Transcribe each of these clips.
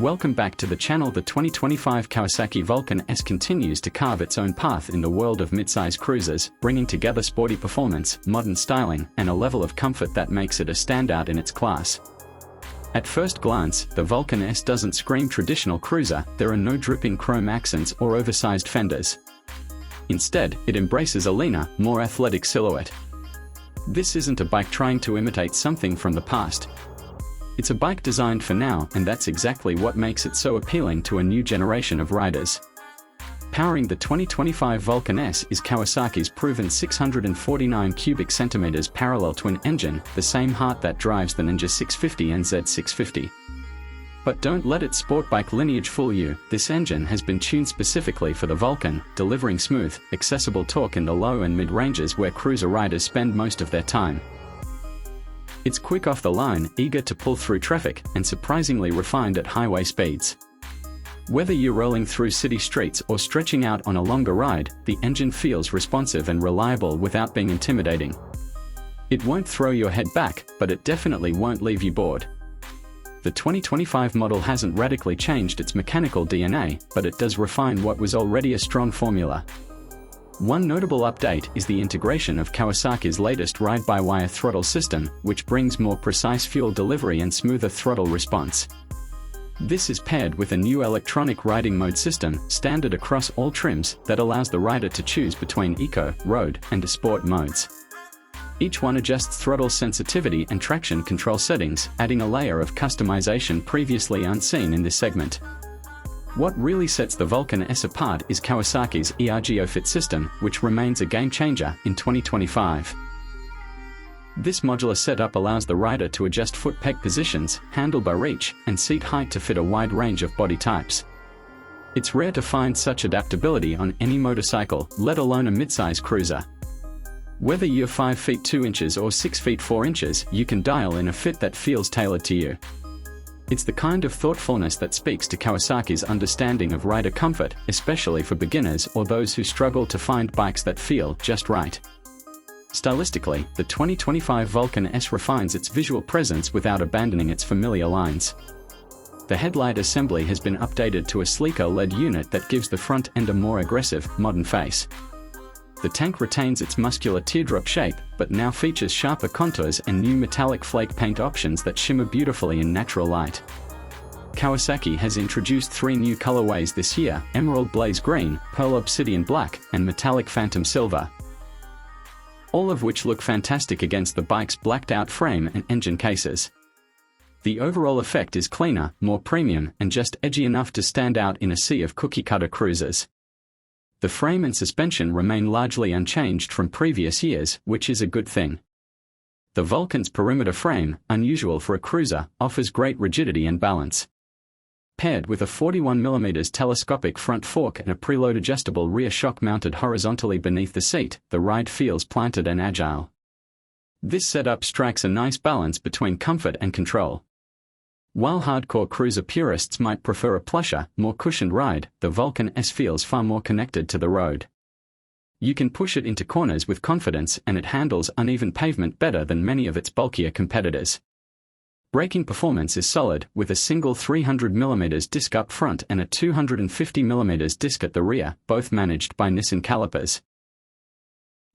Welcome back to the channel. The 2025 Kawasaki Vulcan S continues to carve its own path in the world of midsize cruisers, bringing together sporty performance, modern styling, and a level of comfort that makes it a standout in its class. At first glance, the Vulcan S doesn't scream traditional cruiser. There are no dripping chrome accents or oversized fenders. Instead, it embraces a leaner, more athletic silhouette. This isn't a bike trying to imitate something from the past. It's a bike designed for now, and that's exactly what makes it so appealing to a new generation of riders. Powering the 2025 Vulcan S is Kawasaki's proven 649 cubic centimeters parallel twin engine, the same heart that drives the Ninja 650 and Z650. But don't let its sport bike lineage fool you. This engine has been tuned specifically for the Vulcan, delivering smooth, accessible torque in the low and mid ranges where cruiser riders spend most of their time. It's quick off the line, eager to pull through traffic, and surprisingly refined at highway speeds. Whether you're rolling through city streets or stretching out on a longer ride, the engine feels responsive and reliable without being intimidating. It won't throw your head back, but it definitely won't leave you bored. The 2025 model hasn't radically changed its mechanical DNA, but it does refine what was already a strong formula. One notable update is the integration of Kawasaki's latest ride-by-wire throttle system, which brings more precise fuel delivery and smoother throttle response. This is paired with a new electronic riding mode system, standard across all trims, that allows the rider to choose between eco, road, and sport modes. Each one adjusts throttle sensitivity and traction control settings, adding a layer of customization previously unseen in this segment. What really sets the Vulcan S apart is Kawasaki's ERGO-Fit system, which remains a game-changer in 2025. This modular setup allows the rider to adjust foot peg positions, handlebar reach, and seat height to fit a wide range of body types. It's rare to find such adaptability on any motorcycle, let alone a midsize cruiser. Whether you're 5 feet 2 inches or 6 feet 4 inches, you can dial in a fit that feels tailored to you. It's the kind of thoughtfulness that speaks to Kawasaki's understanding of rider comfort, especially for beginners or those who struggle to find bikes that feel just right. Stylistically, the 2025 Vulcan S refines its visual presence without abandoning its familiar lines. The headlight assembly has been updated to a sleeker LED unit that gives the front end a more aggressive, modern face. The tank retains its muscular teardrop shape, but now features sharper contours and new metallic flake paint options that shimmer beautifully in natural light. Kawasaki has introduced 3 new colorways this year: Emerald Blaze Green, Pearl Obsidian Black, and Metallic Phantom Silver. All of which look fantastic against the bike's blacked-out frame and engine cases. The overall effect is cleaner, more premium, and just edgy enough to stand out in a sea of cookie-cutter cruisers. The frame and suspension remain largely unchanged from previous years, which is a good thing. The Vulcan's perimeter frame, unusual for a cruiser, offers great rigidity and balance. Paired with a 41mm telescopic front fork and a preload adjustable rear shock mounted horizontally beneath the seat, the ride feels planted and agile. This setup strikes a nice balance between comfort and control. While hardcore cruiser purists might prefer a plusher, more cushioned ride, the Vulcan S feels far more connected to the road. You can push it into corners with confidence, and it handles uneven pavement better than many of its bulkier competitors. Braking performance is solid, with a single 300mm disc up front and a 250mm disc at the rear, both managed by Nissan calipers.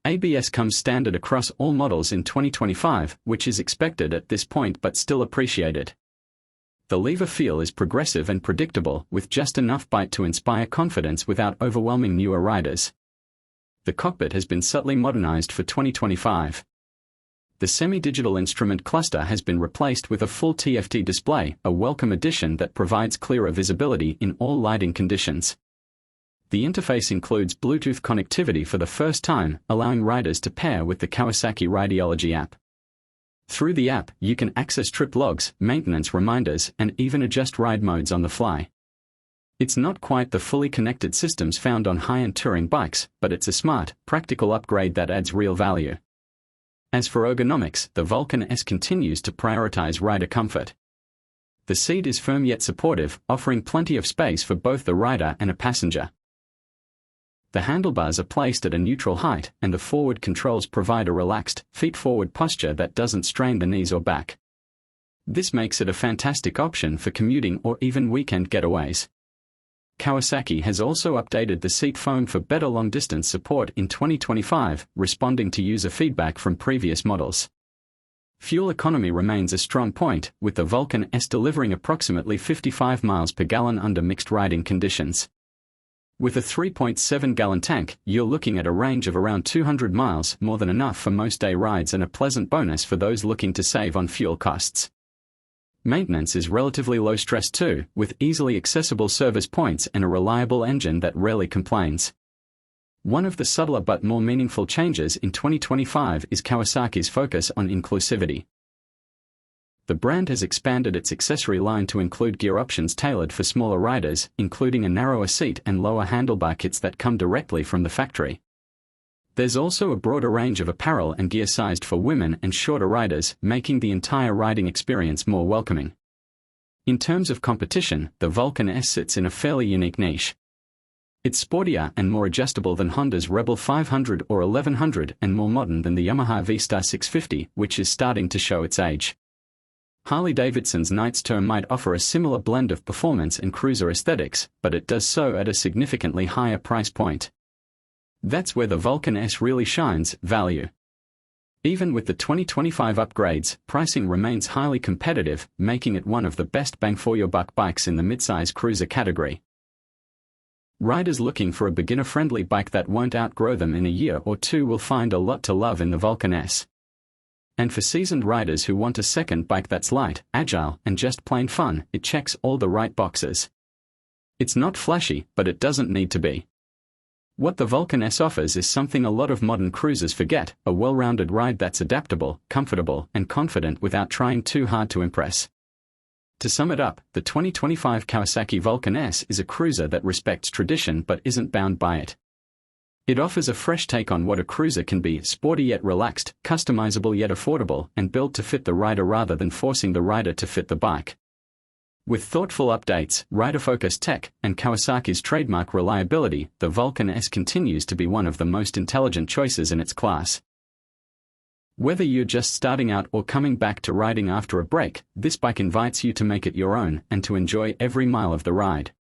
ABS comes standard across all models in 2025, which is expected at this point but still appreciated. The lever feel is progressive and predictable, with just enough bite to inspire confidence without overwhelming newer riders. The cockpit has been subtly modernized for 2025. The semi-digital instrument cluster has been replaced with a full TFT display, a welcome addition that provides clearer visibility in all lighting conditions. The interface includes Bluetooth connectivity for the first time, allowing riders to pair with the Kawasaki Rideology app. Through the app, you can access trip logs, maintenance reminders, and even adjust ride modes on the fly. It's not quite the fully connected systems found on high-end touring bikes, but it's a smart, practical upgrade that adds real value. As for ergonomics, the Vulcan S continues to prioritize rider comfort. The seat is firm yet supportive, offering plenty of space for both the rider and a passenger. The handlebars are placed at a neutral height, and the forward controls provide a relaxed, feet-forward posture that doesn't strain the knees or back. This makes it a fantastic option for commuting or even weekend getaways. Kawasaki has also updated the seat foam for better long-distance support in 2025, responding to user feedback from previous models. Fuel economy remains a strong point, with the Vulcan S delivering approximately 55 miles per gallon under mixed riding conditions. With a 3.7-gallon tank, you're looking at a range of around 200 miles, more than enough for most day rides and a pleasant bonus for those looking to save on fuel costs. Maintenance is relatively low stress too, with easily accessible service points and a reliable engine that rarely complains. One of the subtler but more meaningful changes in 2025 is Kawasaki's focus on inclusivity. The brand has expanded its accessory line to include gear options tailored for smaller riders, including a narrower seat and lower handlebar kits that come directly from the factory. There's also a broader range of apparel and gear sized for women and shorter riders, making the entire riding experience more welcoming. In terms of competition, the Vulcan S sits in a fairly unique niche. It's sportier and more adjustable than Honda's Rebel 500 or 1100 and more modern than the Yamaha V-Star 650, which is starting to show its age. Harley-Davidson's Nightster might offer a similar blend of performance and cruiser aesthetics, but it does so at a significantly higher price point. That's where the Vulcan S really shines: value. Even with the 2025 upgrades, pricing remains highly competitive, making it one of the best bang-for-your-buck bikes in the midsize cruiser category. Riders looking for a beginner-friendly bike that won't outgrow them in a year or two will find a lot to love in the Vulcan S. And for seasoned riders who want a second bike that's light, agile, and just plain fun, it checks all the right boxes. It's not flashy, but it doesn't need to be. What the Vulcan S offers is something a lot of modern cruisers forget: a well-rounded ride that's adaptable, comfortable, and confident without trying too hard to impress. To sum it up, the 2025 Kawasaki Vulcan S is a cruiser that respects tradition but isn't bound by it. It offers a fresh take on what a cruiser can be: sporty yet relaxed, customizable yet affordable, and built to fit the rider rather than forcing the rider to fit the bike. With thoughtful updates, rider-focused tech, and Kawasaki's trademark reliability, the Vulcan S continues to be one of the most intelligent choices in its class. Whether you're just starting out or coming back to riding after a break, this bike invites you to make it your own and to enjoy every mile of the ride.